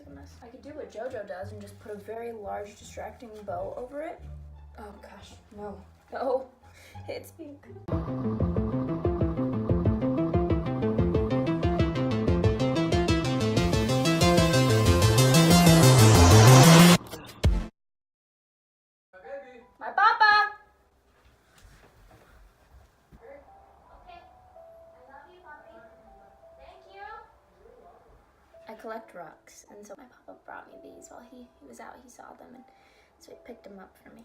a mess. I could do what JoJo does and just put a very large distracting bow over it. Oh gosh, no. No, it's pink. My papa! Okay, I love you, Poppy. Thank you. I collect rocks, and so my papa brought me these while he was out. He saw them, and so he picked them up for me.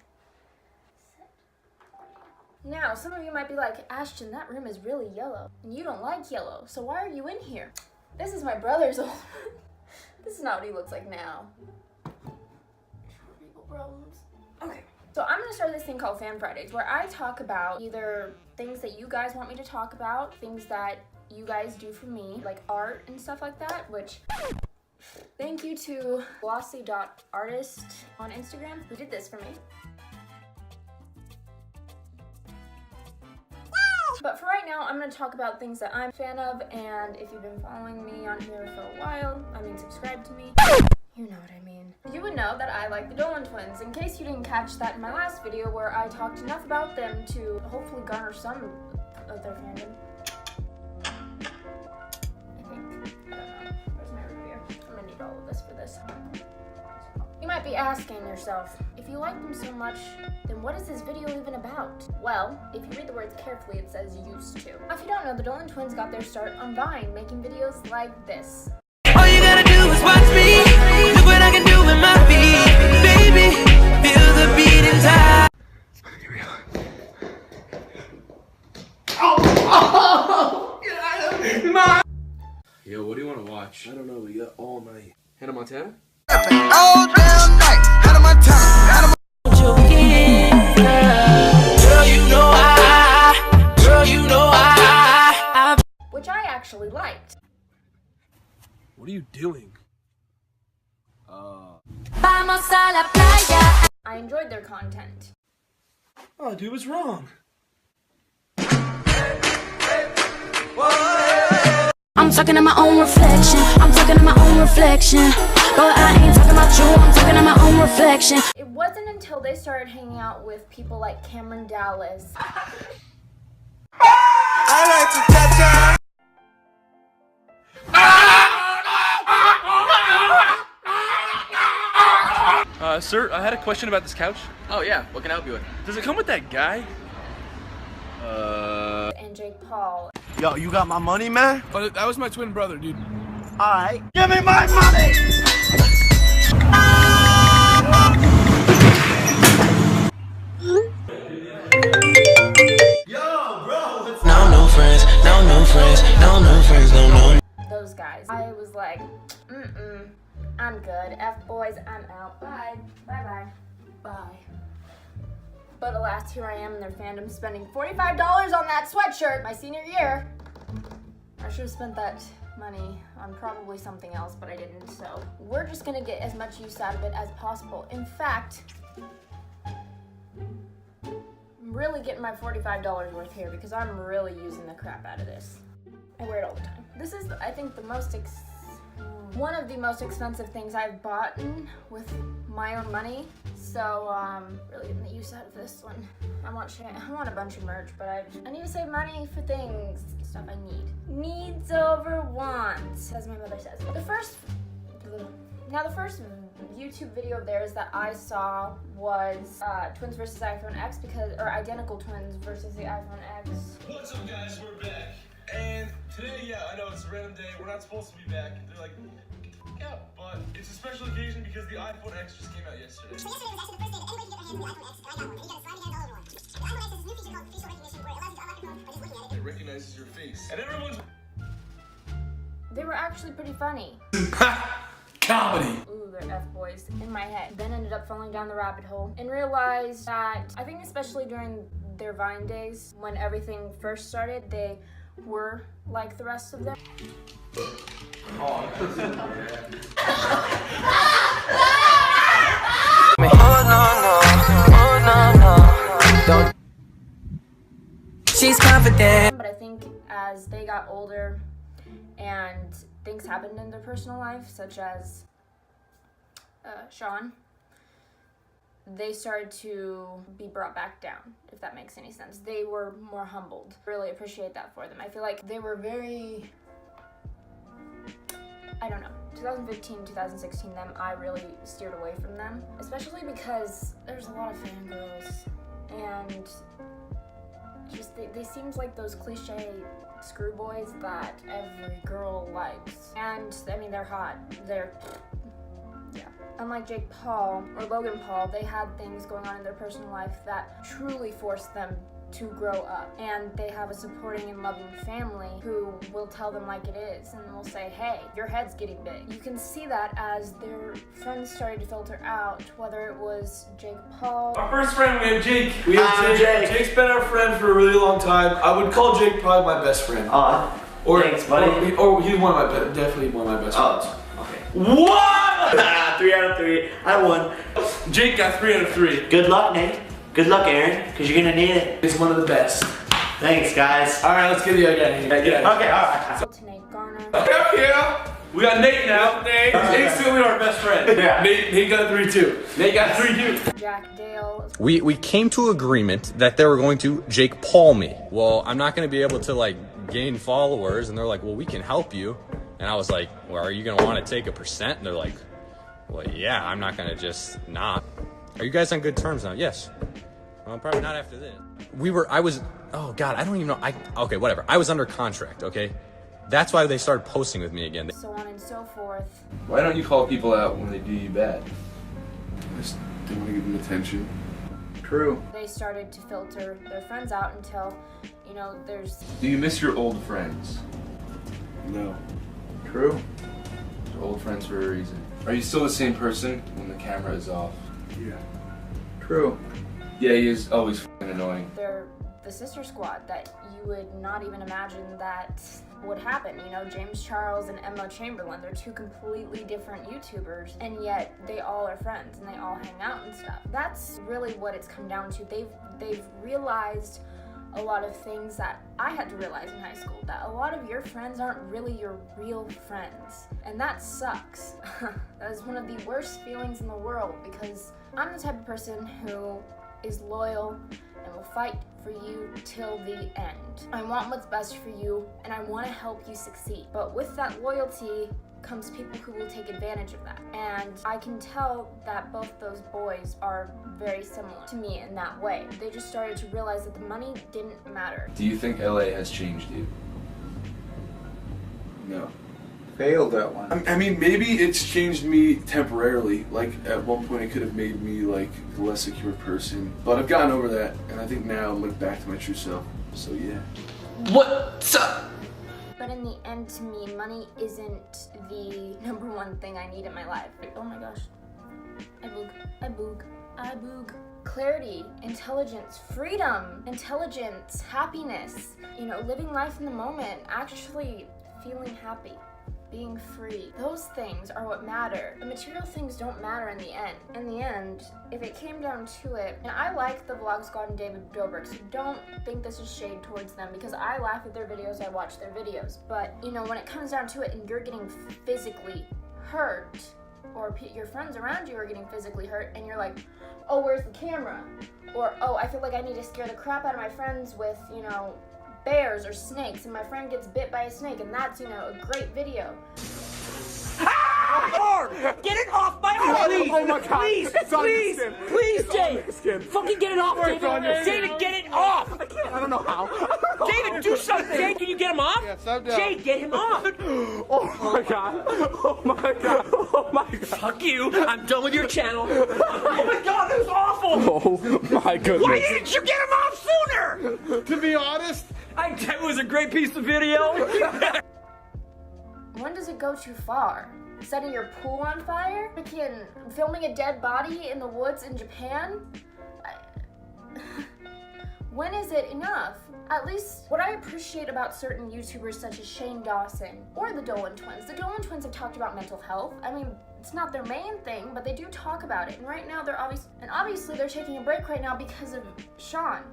Sit. Now, some of you might be like, Ashton, that room is really yellow, and you don't like yellow, so why are you in here? This is my brother's old room. This is not what he looks like now. People problems. Okay. So I'm gonna start this thing called Fan Fridays, where I talk about either things that you guys want me to talk about, things that you guys do for me, like art and stuff like that, which thank you to glossy.artist on Instagram who did this for me. But for right now, I'm gonna talk about things that I'm a fan of, and if you've been following me on here for a while, subscribe to me, you know what I mean. You would know that I like the Dolan twins, in case you didn't catch that in my last video where I talked enough about them to hopefully garner some of their fandom. I think. I don't know. Where's my root beer? I'm gonna need all of this for this. You might be asking yourself, if you like them so much, then what is this video even about? Well, if you read the words carefully, it says used to. If you don't know, the Dolan twins got their start on Vine, making videos like this. All you gotta do is watch me. Look what I can do with my feet. Baby, feel the beating time. Yo, what do you want to watch? I don't know, we got all night. Hannah Montana? All damn night. Out of my time. Out of my joking. Girl, you know I. Girl, you know I. Which I actually liked. What are you doing? Vamos a la playa. I enjoyed their content. Oh, dude, what's wrong? I'm talking to my own reflection. I'm talking to my own reflection. But I ain't talking about you. I'm talking to my own reflection. It wasn't until they started hanging out with people like Cameron Dallas. I like to touch her. Sir, I had a question about this couch. Oh yeah, what can I help you with? Does it come with that guy? And Jake Paul. Yo, you got my money, man? Oh, that was my twin brother, dude. Alright. Give me my money! Yo, bro, what's No new friends, no new friends, no new friends, no. Those guys. I was like, I'm good. F boys, I'm out. Bye. Bye-bye. Bye. But alas, here I am in their fandom spending $45 on that sweatshirt my senior year. I should have spent that money on probably something else, but I didn't, so we're just gonna get as much use out of it as possible. In fact, I'm really getting my $45 worth here because I'm really using the crap out of this. I wear it all the time. This is, I think, one of the most expensive things I've bought with my own money. So, really getting the use out of this one. I want a bunch of merch, but I need to save money for things, stuff I need. Needs over wants, as my mother says. The first YouTube video of theirs that I saw was twins versus iPhone X, or identical twins versus the iPhone X. What's up, guys? We're back. And today, yeah, I know it's a random day. We're not supposed to be back. They're like, get the fuck out. But it's a special occasion because the iPhone X just came out yesterday. So yesterday was actually the first day that anybody could get their hands on the iPhone X, and I got one. And you got a slide $1 one. The iPhone X has this new feature called facial recognition where it allows you to unlock your phone by just looking at it. It recognizes your face. And everyone's... They were actually pretty funny. Comedy! Ooh, they're F-boys in my head. Then ended up falling down the rabbit hole and realized that, I think especially during their Vine days, when everything first started, they were like the rest of them. She's confident. But I think as they got older and things happened in their personal life, such as Sean, they started to be brought back down, if that makes any sense. They were more humbled. Really appreciate that for them. I feel like they were very, I don't know, 2015, 2016, I really steered away from them, especially because there's a lot of fangirls, and just they seemed like those cliche screw boys that every girl likes. And I mean, they're hot. Yeah. Unlike Jake Paul or Logan Paul, they had things going on in their personal life that truly forced them to grow up. And they have a supporting and loving family who will tell them like it is and will say, hey, your head's getting big. You can see that as their friends started to filter out, whether it was Jake Paul. Our first friend, we have Jake. We have Jake. Jake's been our friend for a really long time. I would call Jake probably my best friend. Thanks, buddy. Or he's definitely one of my best friends. Okay. What? 3 out of 3. I won. Jake got 3 out of 3. Good luck, Nate. Good luck, Aaron, because you're gonna need it. He's one of the best. Thanks, guys. Alright, let's get the other guy. Okay, alright. To Nate Garner. Yeah. We got Nate now. Nate. Nate's still our best friend. Yeah. Nate got 3 too. Nate got 3 too. Jack Dale. We came to agreement that they were going to Jake Paul me. Well, I'm not going to be able to like gain followers, and they're like, well, we can help you. And I was like, well, are you going to want to take a percent? And they're like, well, yeah, I'm not going to just not. Are you guys on good terms now? Yes. Well, probably not after this. Oh God, I don't even know. Okay, whatever. I was under contract, okay? That's why they started posting with me again. So on and so forth. Why don't you call people out when they do you bad? I just didn't want to give them attention. True. They started to filter their friends out until, there's... Do you miss your old friends? No. True. They're old friends for a reason. Are you still the same person when the camera is off? Yeah. True. Yeah, he is always f***ing annoying. They're the sister squad that you would not even imagine that would happen. James Charles and Emma Chamberlain, they're 2 completely different YouTubers, and yet they all are friends and they all hang out and stuff. That's really what it's come down to. They've realized a lot of things that I had to realize in high school, that a lot of your friends aren't really your real friends, and that sucks. That is one of the worst feelings in the world, because I'm the type of person who is loyal and will fight for you till the end. I want what's best for you, and I want to help you succeed. But with that loyalty comes people who will take advantage of that. And I can tell that both those boys are very similar to me in that way. They just started to realize that the money didn't matter. Do you think LA has changed you? No. Failed that one. I mean, maybe it's changed me temporarily. Like, at one point it could have made me, like, a less secure person. But I've gotten over that, and I think now I'm, like, back to my true self. So, yeah. What's up? But in the end, to me, money isn't the number one thing I need in my life. Oh my gosh. I boog. Clarity, intelligence, freedom, intelligence, happiness. Living life in the moment, actually feeling happy. Being free. Those things are what matter. The material things don't matter in the end. In the end, if it came down to it, and I like the Vlog Squad and David Dobrik, so don't think this is shade towards them, because I laugh at their videos, I watch their videos. But, when it comes down to it and you're getting physically hurt, or your friends around you are getting physically hurt, and you're like, oh, where's the camera? Or, oh, I feel like I need to scare the crap out of my friends with, bears or snakes, and my friend gets bit by a snake, and that's, a great video. Get it off my arm! Please! Oh my God! Please, Dave! Fucking get it off, David! David, get it off! I don't know how. David, do something! Jay, can you get him off? Yes, I'm down. Jay, get him off! Oh my God. Oh my God. Oh my God. Fuck you! I'm done with your channel. Oh my God, that was awful! Oh my goodness. Why didn't you get him off sooner? To be honest, It was a great piece of video. When does it go too far? Setting your pool on fire? Freaking filming a dead body in the woods in Japan? When is it enough? At least what I appreciate about certain YouTubers such as Shane Dawson or the Dolan twins. The Dolan twins have talked about mental health. I mean, it's not their main thing, but they do talk about it. And right now they're obviously they're taking a break right now because of Sean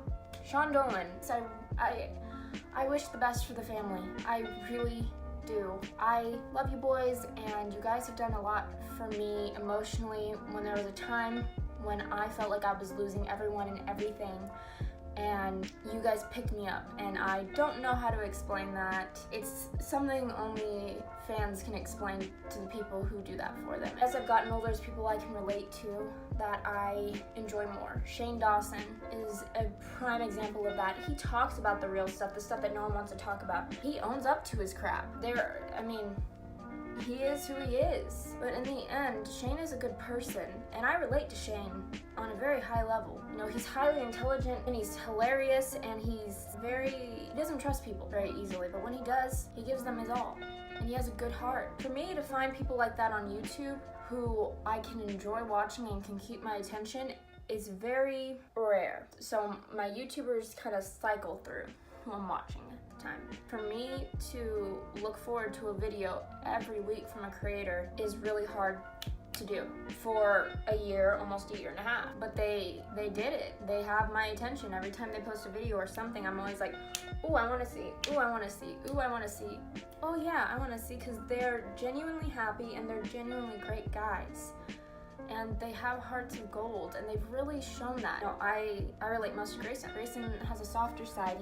Dolan. So I wish the best for the family. I really do. I love you boys, and you guys have done a lot for me emotionally when there was a time when I felt like I was losing everyone and everything, and you guys picked me up, and I don't know how to explain that. It's something only fans can explain to the people who do that for them. As I've gotten older, there's people I can relate to that I enjoy more. Shane Dawson is a prime example of that. He talks about the real stuff, the stuff that no one wants to talk about. He owns up to his crap. He is who he is. But in the end, Shane is a good person, and I relate to Shane on a very high level. You know, he's highly intelligent, and he's hilarious, and he doesn't trust people very easily, but when he does, he gives them his all, and he has a good heart. For me to find people like that on YouTube who I can enjoy watching and can keep my attention is very rare. So my YouTubers kind of cycle through who I'm watching at the time. For me to look forward to a video every week from a creator is really hard to do for a year, almost a year and a half. But they did it. They have my attention. Every time they post a video or something, I'm always like, ooh, I want to see. Ooh, I want to see. Ooh, I want to see. Oh yeah, I want to see, because they're genuinely happy and they're genuinely great guys. And they have hearts of gold, and they've really shown that. You know, I relate most to Grayson. Grayson has a softer side.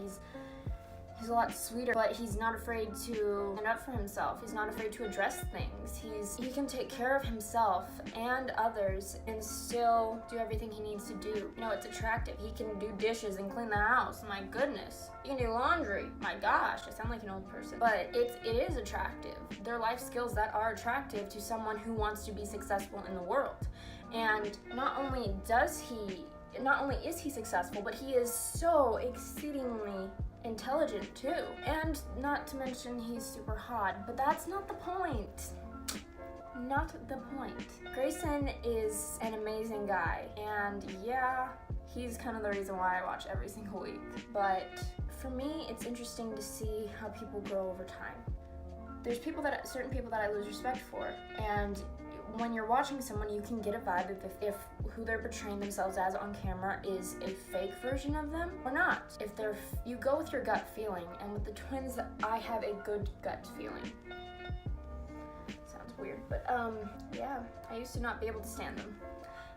He's a lot sweeter, but he's not afraid to stand up for himself. He's not afraid to address things. He can take care of himself and others and still do everything he needs to do. You know, it's attractive. He can do dishes and clean the house. My goodness. He can do laundry. My gosh, I sound like an old person. But it is attractive. They're life skills that are attractive to someone who wants to be successful in the world. And not only is he successful, but he is so exceedingly intelligent too. And not to mention he's super hot, but that's not the point. Not the point. Grayson is an amazing guy, and yeah, he's kind of the reason why I watch every single week. But for me, it's interesting to see how people grow over time. There's certain people that I lose respect for, and when you're watching someone, you can get a vibe if who they're portraying themselves as on camera is a fake version of them or not. You go with your gut feeling, and with the twins, I have a good gut feeling. Sounds weird, but yeah, I used to not be able to stand them.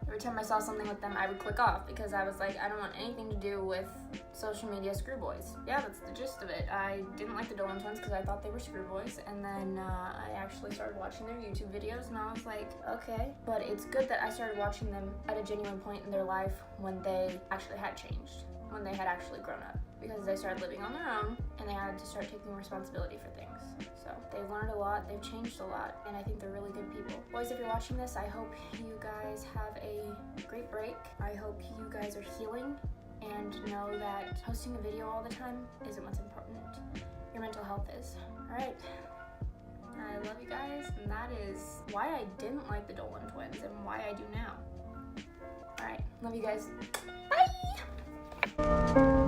Every time I saw something with them, I would click off because I was like, I don't want anything to do with social media screwboys. Yeah, that's the gist of it. I didn't like the Dolan Twins because I thought they were screwboys, and then I actually started watching their YouTube videos, and I was like, okay. But it's good that I started watching them at a genuine point in their life when they actually had changed, when they had actually grown up, because they started living on their own, and they had to start taking responsibility for things. So they've learned a lot, they've changed a lot, and I think they're really good people. Boys, if you're watching this, I hope you guys have a great break. I hope you guys are healing and know that posting a video all the time isn't what's important. Your mental health is. All right. I love you guys, and that is why I didn't like the Dolan Twins and why I do now. All right. Love you guys. Bye!